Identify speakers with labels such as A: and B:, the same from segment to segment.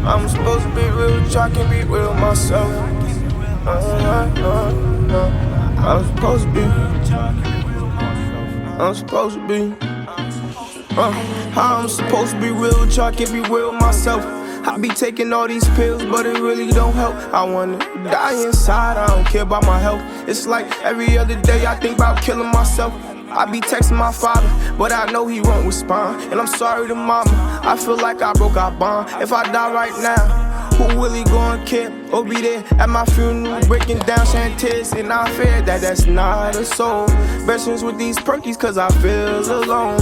A: I'm supposed to be real, but I can't be real myself. I'm supposed to be. I'm supposed to be. How I'm supposed to be real, but I can't be real myself. I be taking all these pills, but it really don't help. I wanna die inside, I don't care about my health. It's like every other day I think about killing myself. I be texting my father, but I know he won't respond. And I'm sorry to mama, I feel like I broke our bond. If I die right now, who really gonna care or be there at my funeral, breaking down shedding tears? And I fear that that's not a soul. Best friends with these perkies cause I feel alone.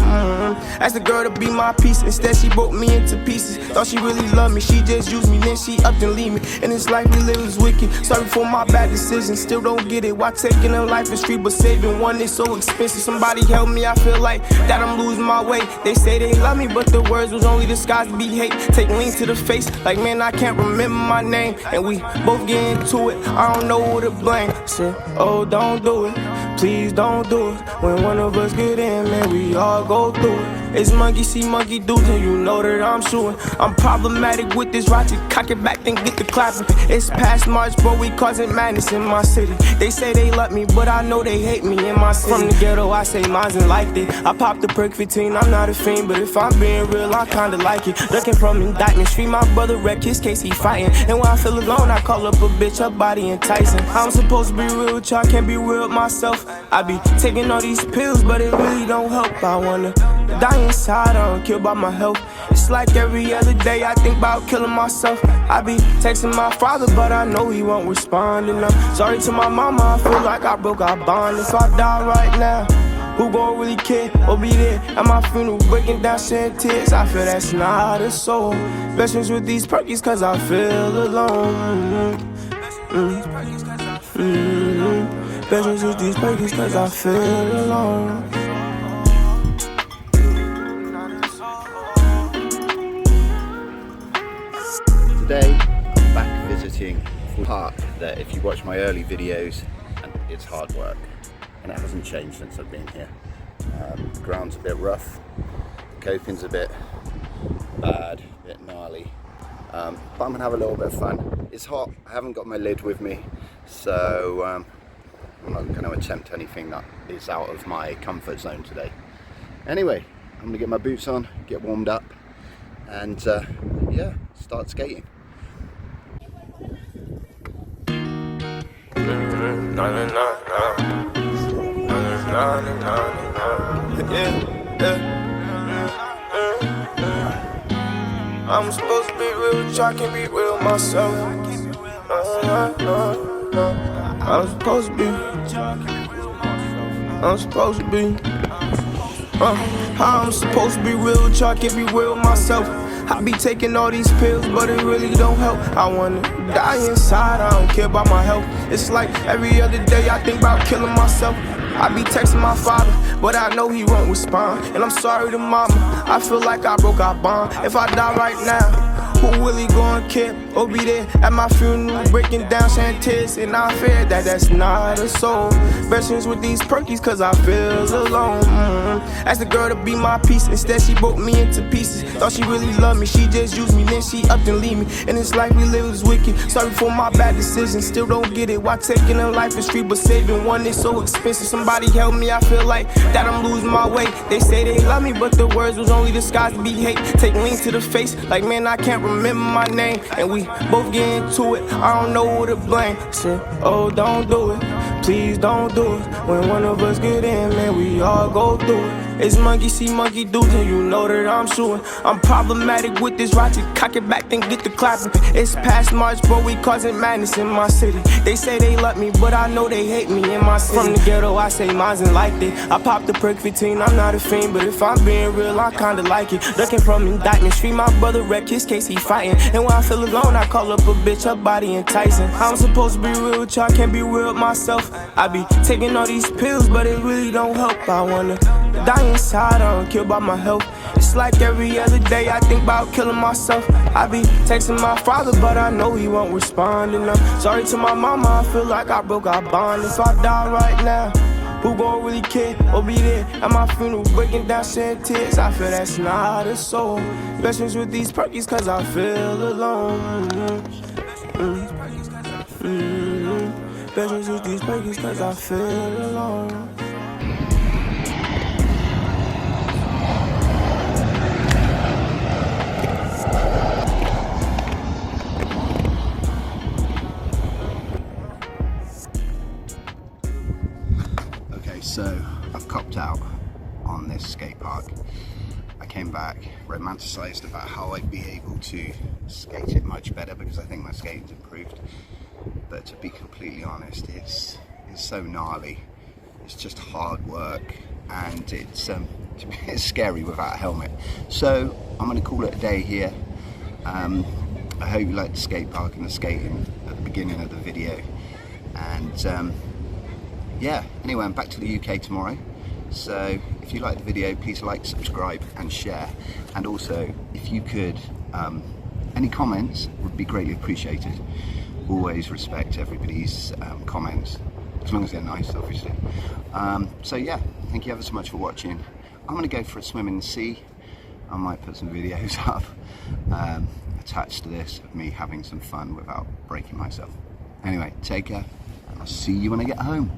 A: Asked the girl to be my piece, instead she broke me into pieces. Thought she really loved me, she just used me, then she upped and leave me. And this life we live is wicked, sorry for my bad decisions. Still don't get it, why taking a life is free but saving one is so expensive. Somebody help me, I feel like that I'm losing my way. They say they love me, but the words was only disguised to be hate. Take lean to the face, like man I can't remember my name. And we both get into it, I don't know who to blame. Said, oh don't do it, please don't do it. When one of us get in, man, we all go through it. It's monkey see monkey do, and you know that I'm shooting. I'm problematic with this ratchet, cock it back then get the clapping. It's past March, but we causing madness in my city. They say they love me, but I know they hate me in my city. From the ghetto, I say mine's ain't like it. I popped the perk 15, I'm not a fiend, but if I'm being real, I kinda like it. Looking from indictments, free my brother, wreck his case, he fighting. And when I feel alone, I call up a bitch, her body enticing. I'm supposed to be real with y'all, can't be real with myself. I be taking all these pills, but it really don't help. I wanna die inside, I don't care about my health. It's like every other day I think about killing myself. I be texting my father, but I know he won't respond. And I'm sorry to my mama, I feel like I broke our bond. If I die right now, who gon' really care or be there at my funeral, breaking down shedding tears? I feel that's not a soul. Best friends with these perkies cause I feel alone. Best friends with these perkies cause I feel alone.
B: Today, I'm back visiting Fuerterventura. That if you watch my early videos, and it's hard work, and it hasn't changed since I've been here. The ground's a bit rough, the coping's a bit bad, a bit gnarly, but I'm gonna have a little bit of fun. It's hot, I haven't got my lid with me, so I'm not gonna attempt anything that is out of my comfort zone today. Anyway, I'm gonna get my boots on, get warmed up, and yeah, start skating.
A: I'm supposed to be real, but I can't be real myself. I'm supposed to be. I'm supposed to be. How I'm supposed to be real, but I can't be real myself. I be taking all these pills, but it really don't help. I wanna die inside, I don't care about my health. It's like every other day I think about killing myself. I be texting my father, but I know he won't respond. And I'm sorry to mama, I feel like I broke our bond. If I die right now, who really gonna care or be there at my funeral, breaking down shedding tears? And I fear that that's not a soul. Best friends with these perkies cause I feel alone. Asked the girl to be my piece, instead she broke me into pieces. Thought she really loved me, she just used me, then she upped and leave me. And this life we live is wicked, sorry for my bad decisions. Still don't get it, why taking a life is free but saving one is so expensive. Somebody help me, I feel like that I'm losing my way. They say they love me, but the words was only disguised to be hate. Take lean to the face, like man I can't remember my name. And we both get into it, I don't know who to blame. Said, oh don't do it, please don't do it. When one of us get in, man, we all go through it. It's monkey see monkey do, and you know that I'm shooting. I'm problematic with this ratchet, cock it back then get the clapping. It's past March, but we causing madness in my city. They say they love me, but I know they hate me in my city. From the ghetto, I say mine's ain't like it. I popped the perk 15, I'm not a fiend, but if I'm being real, I kinda like it. Looking from indictments, free my brother, wreck his case, he fighting. And when I feel alone, I call up a bitch, her body enticing. I'm supposed to be real with y'all, can't be real with myself. I be taking all these pills, but it really don't help. I wanna die inside, I don't care about my health. It's like every other day I think about killing myself. I be texting my father, but I know he won't respond. And I'm sorry to my mama, I feel like I broke our bond. If I die right now, Who gon' really care or be there at my funeral, breaking down, shedding tears? I feel that's not a soul. Blessings with these perkies, cause I feel alone. Blessings with these perkies, cause I feel alone.
B: Okay, so I've copped out on this skate park. I came back romanticised about how I'd be able to skate it much better because I think my skating's improved. But to be completely honest, it's so gnarly. It's just hard work, and it's scary without a helmet. So I'm going to call it a day here. I hope you liked the skate park and the skating at the beginning of the video. And yeah, anyway, I'm back to the UK tomorrow. So if you like the video, please like, subscribe and share. And also, if you could, any comments would be greatly appreciated. Always respect everybody's comments, as long as they're nice, obviously. So yeah, thank you ever so much for watching. I'm gonna go for a swim in the sea. I might put some videos up attached to this of me having some fun without breaking myself. Anyway, take care, and I'll see you when I get home.